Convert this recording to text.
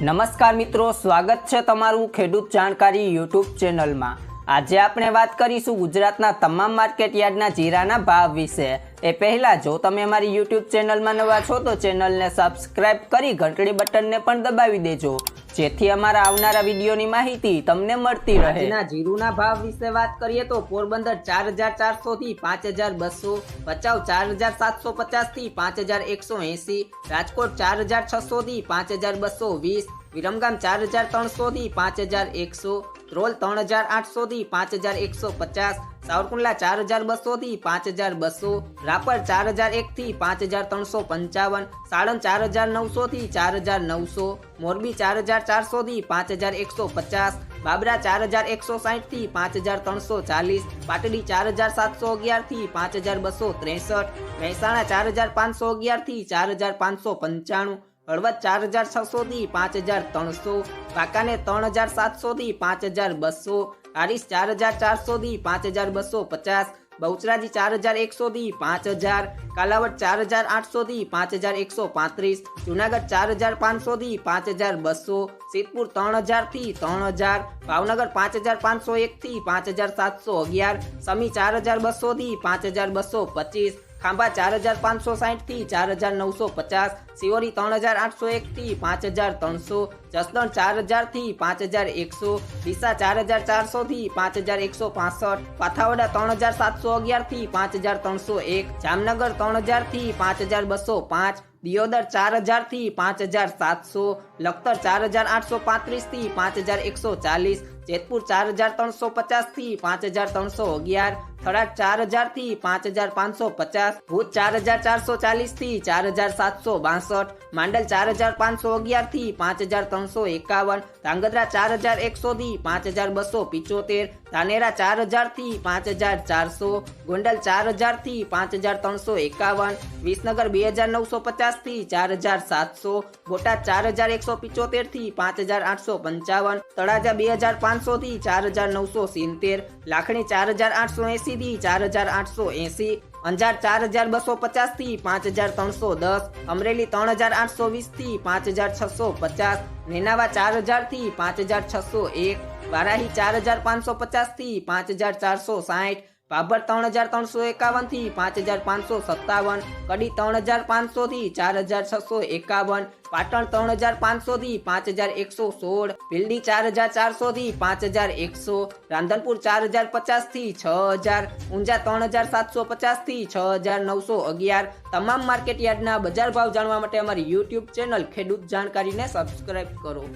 નમસ્કાર મિત્રો, સ્વાગત છે તમારું ખેડૂત જાણકારી યુટ્યુબ ચેનલમાં। આજે આપણે વાત કરીશું ગુજરાતના તમામ માર્કેટ યાર્ડના જીરાના ભાવ વિશે। એ પહેલાં જો તમે અમારી યુટ્યુબ ચેનલમાં નવા છો તો ચેનલને સબસ્ક્રાઇબ કરી ઘંટડી બટનને પણ દબાવી દેજો, જેથી અમારા આવનારા વિડીયોની માહિતી તમને મળતી રહે। આજના જીરુના ભાવ વિશે વાત કરીએ તો પોરબંદર 4400 થી 5200, ભચાઉ 4750 થી 5180, રાજકોટ 4600 થી 5220, વિરમગામ 4300 થી 5100, ધ્રોલ 3800 થી 5150, સાવરકુંડલા 4200 થી 5200, રાપર 4001 થી 5355, સાણંદ 4900 થી 4900, મોરબી 4400 થી 5150, બાબરા 4160 થી 5340, પાટડી 4711 થી 5263, મહેસાણા 4511 થી 4595, હળવદ 4600 થી 5300, વાંકાનેર 3700 થી 5200, હારીજ 4400 થી 5250, બહુચરાજી 4100 થી 5000, કાલાવડ 4800 થી 5135, જુનાગઢ 4500 થી 5200, સિદ્ધપુર 3000 થી 3000, ભાવનગર 5501 થી 5711, સમી 4200 થી 5225, ખાંભા 4560 થી 4950, સિહોરી 3801 થી 5300, જસદણ 4000 થી 5100, ડીસા 4400 થી 5165, પાથાવડા 3711 થી 5301, જામનગર 3000 થી 5205, દિયોદર 4000 થી 5700, લખતર 4835 થી 5140, જેતપુર 4350 થી 5311, થરાદ 4000 થી 5550, ભુજ 4440 થી 4762, માંડલ 4511 થી 5351, ધાંગધ્રા 4100 થી 5275, ધાનેરા 4000 થી 5400, ગોંડલ 4000 થી 5351, વિસનગર 2950 થી 4700, બોટાદ 4175 થી 5855, તળાજા 2500 થી 4970, લાખણી 4880 થી 4880, અંજાર 4250 થી 5310, અમરેલી 3820 થી 5650, નેનાવા 4000 થી 5601, વારાહી 4550 થી 5460, ભાભર 3351 થી 5557, કડી 3500 થી 4651, પાટણ 3500 થી 5116, ભીલડી 4400 થી 5100, રાંધનપુર 4050 થી 6000, ઊંઝા 3750 થી 6911। તમામ માર્કેટ યાર્ડના બજાર ભાવ જાણવા માટે અમારી યુટ્યુબ ચેનલ ખેડૂત જાણકારીને સબસ્ક્રાઇબ કરો।